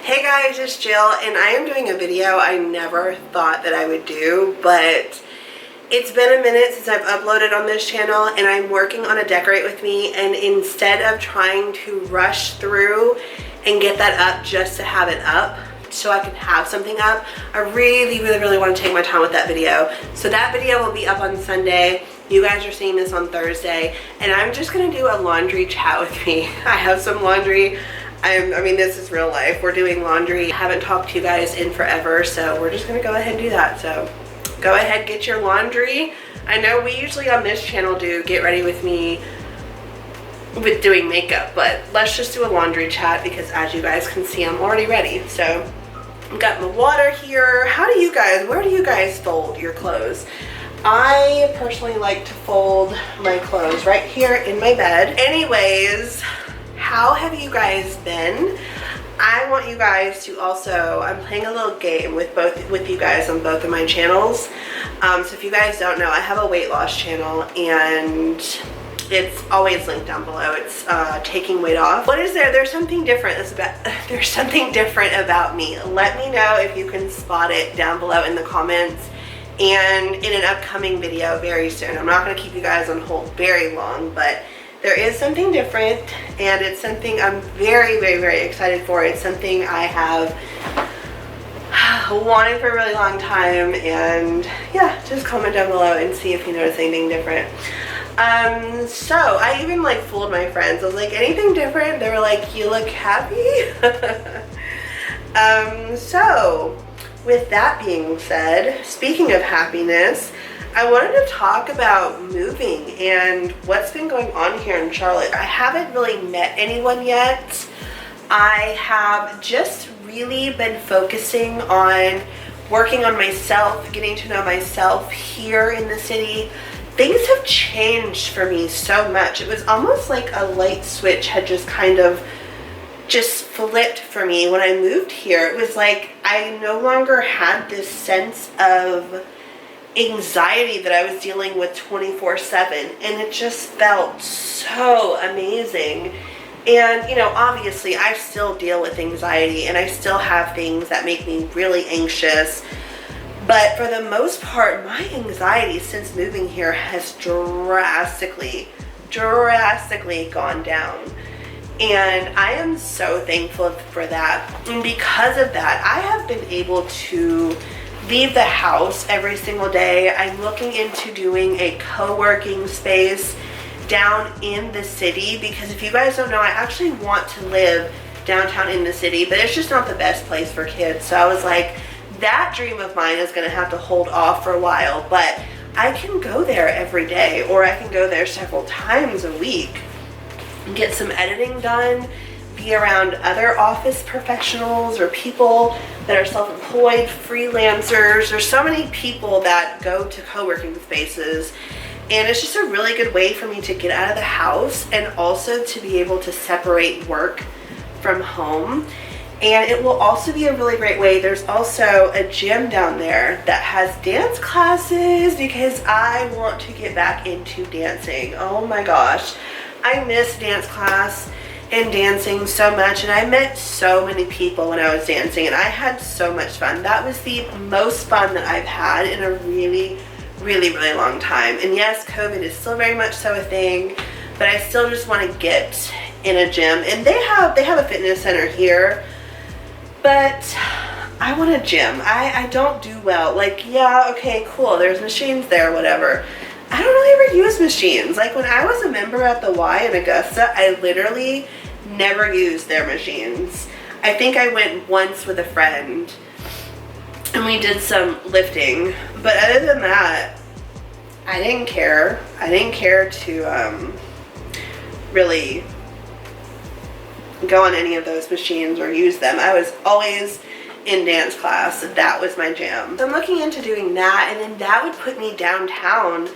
Hey guys, it's Jill and I am doing a video I never thought that I would do, but it's been a minute since I've uploaded on this channel and I'm working on a decorate with me, and instead of trying to rush through and get that up just to have it up so I can have something up, I really want to take my time with that video. So that video will be up on Sunday. You guys are seeing this on Thursday and I'm just going to do a laundry chat with me. I have some laundry. I mean, this is real life. We're doing laundry. I haven't talked to you guys in forever, so we're just gonna go ahead and do that. So go ahead, get your laundry. I know we usually on this channel do get ready with me with doing makeup, but let's just do a laundry chat because as you guys can see, I'm already ready. So I've got my water here. Where do you guys fold your clothes? I personally like to fold my clothes right here in my bed. Anyways, how have you guys been? I want you guys to also, I'm playing a little game with you guys on both of my channels. So if you guys don't know, I have a weight loss channel and it's always linked down below. It's taking weight off. What is there? There's something different. There's something different about me. Let me know if you can spot it down below in the comments and in an upcoming video very soon. I'm not going to keep you guys on hold very long, but there is something different and it's something I'm very excited for. It's something I have wanted for a really long time, and yeah, just comment down below and see if you notice anything different. So I even like fooled my friends. I was like, anything different? They were like, you look happy. So with that being said, speaking of happiness, I wanted to talk about moving and what's been going on here in Charlotte. I haven't really met anyone yet. I have just really been focusing on working on myself, getting to know myself here in the city. Things have changed for me so much. It was almost like a light switch had just kind of flipped for me when I moved here. It was like I no longer had this sense of anxiety that I was dealing with 24/7, and it just felt so amazing. And you know, obviously I still deal with anxiety and I still have things that make me really anxious, but for the most part my anxiety since moving here has drastically gone down, and I am so thankful for that. And because of that, I have been able to leave the house every single day. I'm looking into doing a co-working space down in the city because if you guys don't know, I actually want to live downtown in the city, but it's just not the best place for kids. So I was like, that dream of mine is going to have to hold off for a while, but I can go there every day, or I can go there several times a week and get some editing done, be around other office professionals or people that are self-employed, freelancers. There's so many people that go to co-working spaces, and it's just a really good way for me to get out of the house and also to be able to separate work from home. And it will also be a really great way. There's also a gym down there that has dance classes because I want to get back into dancing. Oh my gosh, I miss dance class and dancing so much, and I met so many people when I was dancing and I had so much fun. That was the most fun that I've had in a really long time. And yes, COVID is still very much so a thing, but I still just want to get in a gym, and they have a fitness center here, but I want a gym. I don't do well. Like, yeah, okay, cool, there's machines there, whatever. I don't really ever use machines. Like when I was a member at the Y in Augusta, I literally never used their machines. I think I went once with a friend and we did some lifting, but other than that, I didn't care. I didn't care to really go on any of those machines or use them. I was always in dance class. That was my jam. So I'm looking into doing that, and then that would put me downtown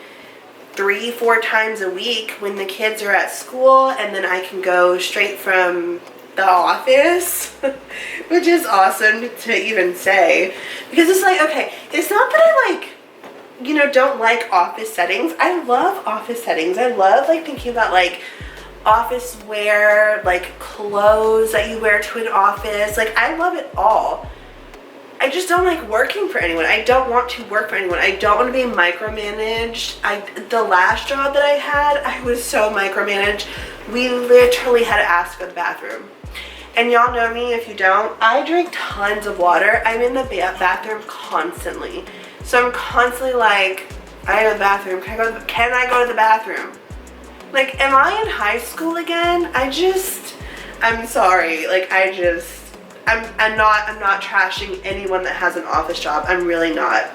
3-4 times a week when the kids are at school, and then I can go straight from the office, which is awesome to even say, because it's like, okay, it's not that I like, you know, don't like office settings. I love office settings. I love like thinking about like office wear, like clothes that you wear to an office. Like, I love it all. I just don't like working for anyone. I don't want to work for anyone. I don't want to be micromanaged. The last job that I had, I was so micromanaged. We literally had to ask for the bathroom. And y'all know me, if you don't, I drink tons of water. I'm in the bathroom constantly. So I'm constantly like, I go to the bathroom. Can I go to the bathroom? Like, am I in high school again? I'm sorry. Like, I'm not trashing anyone that has an office job. I'm really not.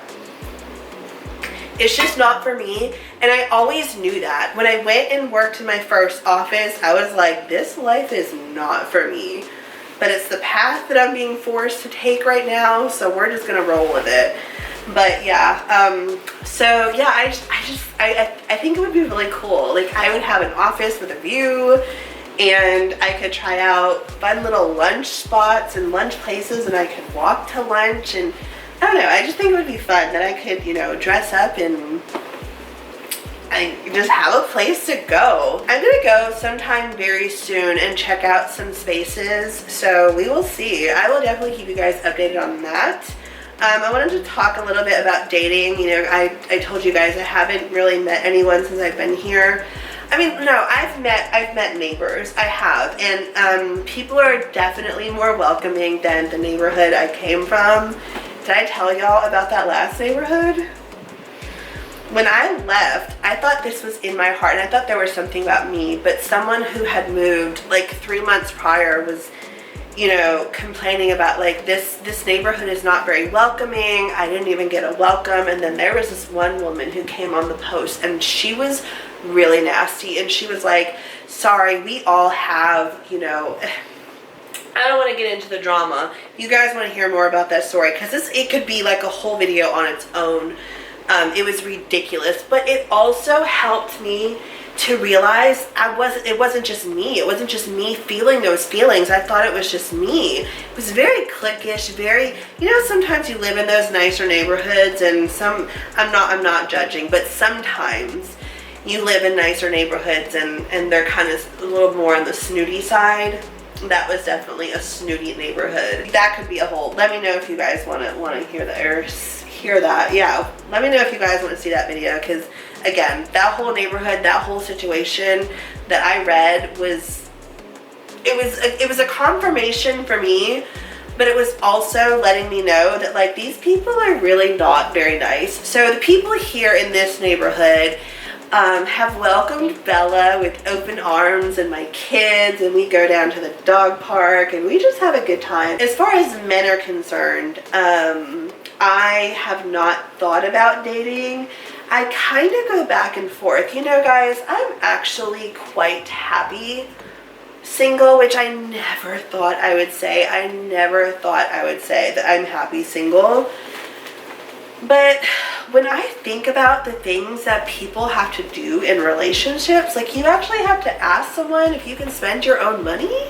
It's just not for me, and I always knew that. When I went and worked in my first office, I was like, this life is not for me. But it's the path that I'm being forced to take right now, so we're just gonna roll with it. But yeah, so yeah, I think it would be really cool. Like, I would have an office with a view, and I could try out fun little lunch spots and lunch places, and I could walk to lunch, and I don't know, I just think it would be fun that I could, you know, dress up and I just have a place to go. I'm gonna go sometime very soon and check out some spaces, so we will see. I will definitely keep you guys updated on that. I wanted to talk a little bit about dating. You know, I told you guys I haven't really met anyone since I've been here. I mean, no, I've met neighbors. I have, and people are definitely more welcoming than the neighborhood I came from. Did I tell y'all about that last neighborhood? When I left, I thought this was in my heart, and I thought there was something about me, but someone who had moved like 3 months prior was, you know, complaining about like this neighborhood is not very welcoming. I didn't even get a welcome. And then there was this one woman who came on the post, and she was really nasty, and she was like, sorry, we all have, you know, I don't want to get into the drama. If you guys want to hear more about that story, because it could be like a whole video on its own. It was ridiculous, but it also helped me to realize it wasn't just me. It wasn't just me feeling those feelings. I thought it was just me. It was very cliquish, very, you know, sometimes you live in those nicer neighborhoods, and I'm not judging, but sometimes you live in nicer neighborhoods and they're kind of a little more on the snooty side. That was definitely a snooty neighborhood. That could be a whole, let me know if you guys want to hear that, or hear that. Yeah, let me know if you guys want to see that video, because again, that whole neighborhood, that whole situation that I read was a confirmation for me, but it was also letting me know that like these people are really not very nice. So the people here in this neighborhood have welcomed Bella with open arms, and my kids, and we go down to the dog park and we just have a good time. As far as men are concerned, I have not thought about dating. I kind of go back and forth. You know, guys, I'm actually quite happy single, which I never thought I would say. I never thought I would say that I'm happy single. But when I think about the things that people have to do in relationships, like you actually have to ask someone if you can spend your own money?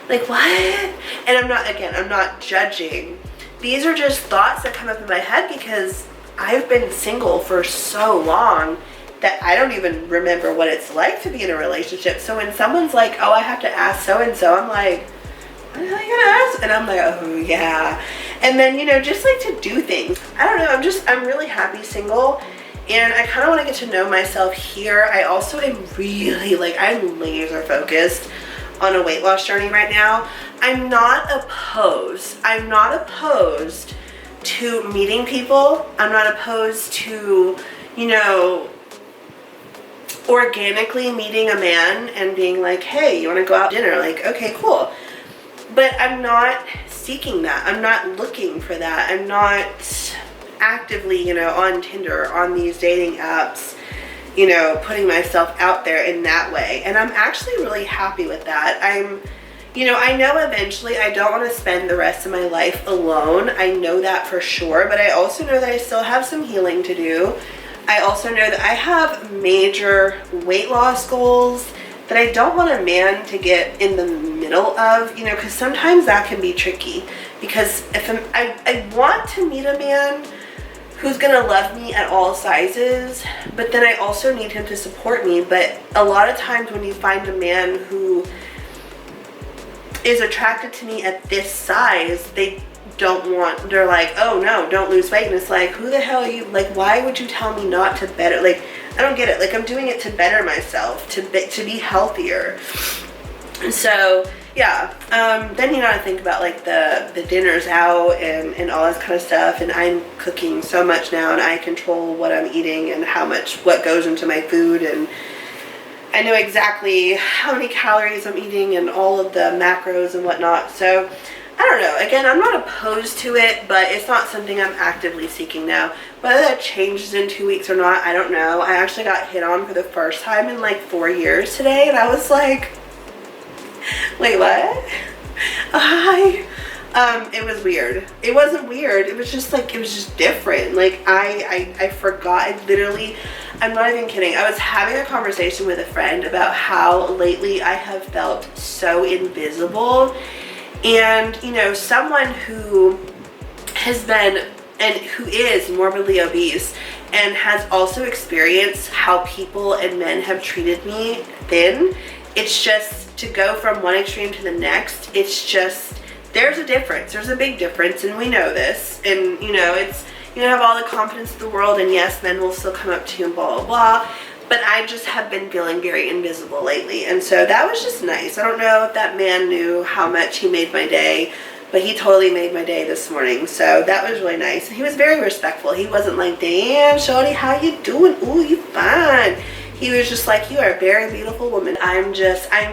Like, what? And I'm not judging. These are just thoughts that come up in my head because I've been single for so long that I don't even remember what it's like to be in a relationship. So when someone's like, oh, I have to ask so-and-so, I'm like, what the hell are you gonna ask? And I'm like, oh yeah. And then, you know, just like to do things. I don't know, I'm really happy single, and I kind of want to get to know myself here. I also am really like, I'm laser focused on a weight loss journey right now. I'm not opposed to meeting people. I'm not opposed to, you know, organically meeting a man and being like, hey, you want to go out to dinner? Like, okay, cool. But I'm not seeking that. I'm not looking for that. I'm not actively, you know, on Tinder, on these dating apps, you know, putting myself out there in that way. And I'm actually really happy with that. You know, I know eventually I don't want to spend the rest of my life alone. I know that for sure. But I also know that I still have some healing to do. I also know that I have major weight loss goals that I don't want a man to get in the middle of, you know, because sometimes that can be tricky. Because if I want to meet a man who's gonna love me at all sizes, but then I also need him to support me. But a lot of times when you find a man who is attracted to me at this size, they're like, oh no, don't lose weight. And it's like, who the hell are you? Like, why would you tell me not to better? Like, I don't get it. Like, I'm doing it to better myself, to be healthier. And so yeah, then you gotta think about like the dinners out and all this kind of stuff. And I'm cooking so much now, and I control what I'm eating and what goes into my food, and I know exactly how many calories I'm eating and all of the macros and whatnot. So I don't know. Again, I'm not opposed to it, but it's not something I'm actively seeking now. Whether that changes in 2 weeks or not, I don't know. I actually got hit on for the first time in like 4 years today, and I was like, wait, what? Hi. It was weird. It wasn't weird. It was just like, it was just different. Like, I forgot. I'm not even kidding. I was having a conversation with a friend about how lately I have felt so invisible. And, you know, someone who has been and who is morbidly obese and has also experienced how people and men have treated me thin, it's just to go from one extreme to the next. It's just, there's a difference. There's a big difference, and we know this. And, you know, it's, you don't have all the confidence in the world, and yes, men will still come up to you and blah, blah, blah. But I just have been feeling very invisible lately. And so that was just nice. I don't know if that man knew how much he made my day, but he totally made my day this morning. So that was really nice. And he was very respectful. He wasn't like, damn, shorty, how you doing? Ooh, you fine. He was just like, you are a very beautiful woman. I'm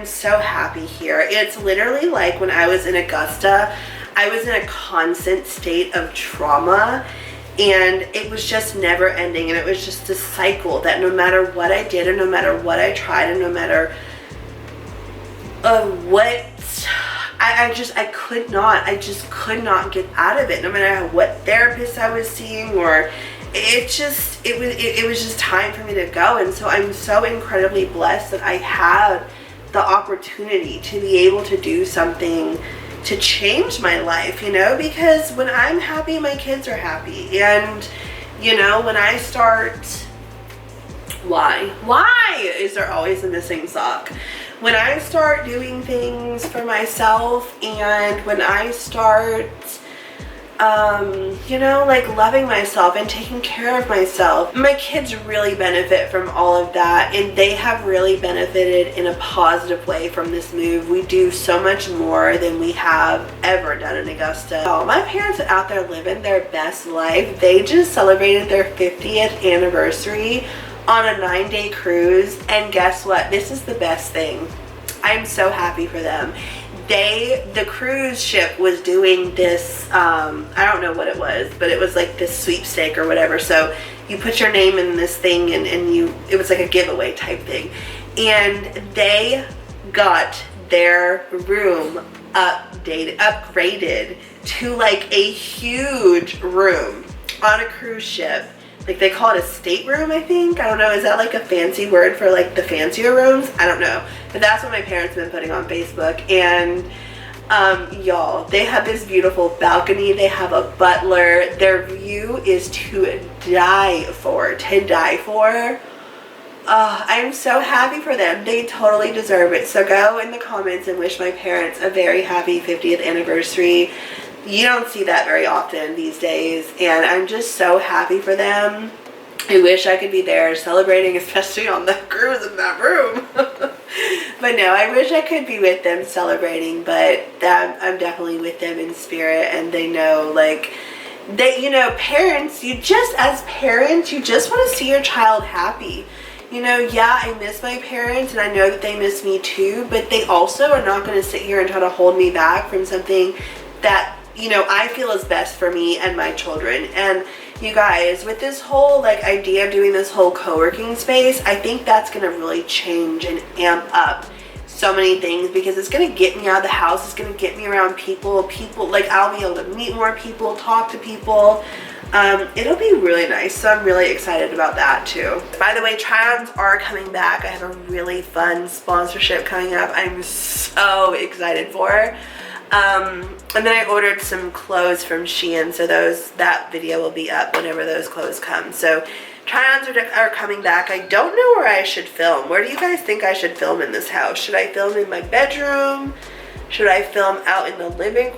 so happy here. It's literally like when I was in Augusta, I was in a constant state of trauma. And it was just never ending, and it was just a cycle that no matter what I did, and no matter what I tried, and no matter what, I just could not get out of it. No matter what therapist I was seeing, or it was just time for me to go. And so I'm so incredibly blessed that I had the opportunity to be able to do something to change my life, you know, because when I'm happy, my kids are happy. And, you know, when I start, why is there always a missing sock? When I start doing things for myself, and when I start, you know, like loving myself and taking care of myself, my kids really benefit from all of that, and they have really benefited in a positive way from this move. We do so much more than we have ever done in Augusta. Oh, my parents are out there living their best life. They just celebrated their 50th anniversary on a 9-day cruise, and guess what? This is the best thing. I'm so happy for them. The cruise ship was doing this, I don't know what it was, but it was like this sweepstake or whatever. So you put your name in this thing, and it was like a giveaway type thing. And they got their room upgraded to like a huge room on a cruise ship. Like, they call it a stateroom, I think. I don't know. Is that like a fancy word for like the fancier rooms? I don't know. But that's what my parents have been putting on Facebook. And y'all, they have this beautiful balcony. They have a butler. Their view is to die for. I'm so happy for them. They totally deserve it. So go in the comments and wish my parents a very happy 50th anniversary. You don't see that very often these days, and I'm just so happy for them. I wish I could be there celebrating, especially on the cruise in that room. But no, I wish I could be with them celebrating, but I'm definitely with them in spirit, and they know, like, you know, parents, as parents, you just want to see your child happy. You know, yeah, I miss my parents, and I know that they miss me too, but they also are not going to sit here and try to hold me back from something that, you know, I feel is best for me and my children. And you guys, with this whole like idea of doing this whole co-working space, I think that's going to really change and amp up so many things, because it's going to get me out of the house. It's going to get me around people, like I'll be able to meet more people, talk to people. It'll be really nice. So I'm really excited about that too. By the way, try-ons are coming back. I have a really fun sponsorship coming up I'm so excited for. And then I ordered some clothes from Shein, so that video will be up whenever those clothes come. So try-ons are coming back. I don't know where I should film. Where do you guys think I should film in this house? Should I film in my bedroom? Should I film out in the living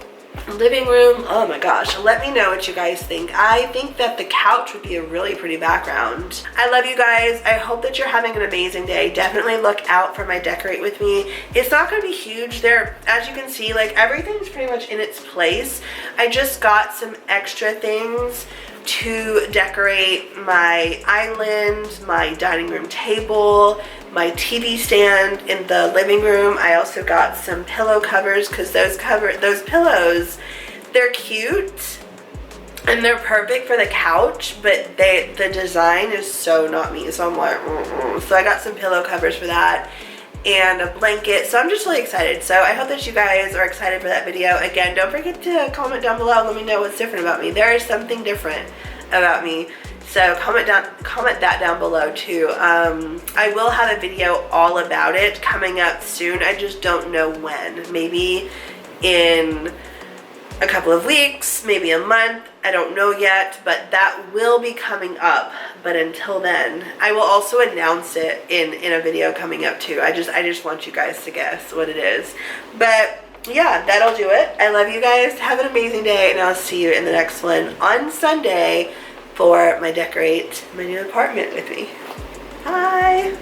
room? Oh my gosh, let me know what you guys think. I think that the couch would be a really pretty background. I love you guys. I hope that you're having an amazing day. Definitely look out for my decorate with me. It's not going to be huge there. As you can see, like, everything's pretty much in its place. I just got some extra things to decorate my island, my dining room table, my TV stand in the living room. I also got some pillow covers because those pillows, they're cute and they're perfect for the couch, but the design is so not me. So I'm like, So I got some pillow covers for that and a blanket. So I'm just really excited. So I hope that you guys are excited for that video. Again, don't forget to comment down below and let me know what's different about me. There is something different about me. So comment that down below too. I will have a video all about it coming up soon. I just don't know when. Maybe in a couple of weeks, maybe a month. I don't know yet, but that will be coming up. But until then, I will also announce it in a video coming up too. I just want you guys to guess what it is. But yeah, that'll do it. I love you guys. Have an amazing day, and I'll see you in the next one on Sunday for my decorate my new apartment with me. Bye.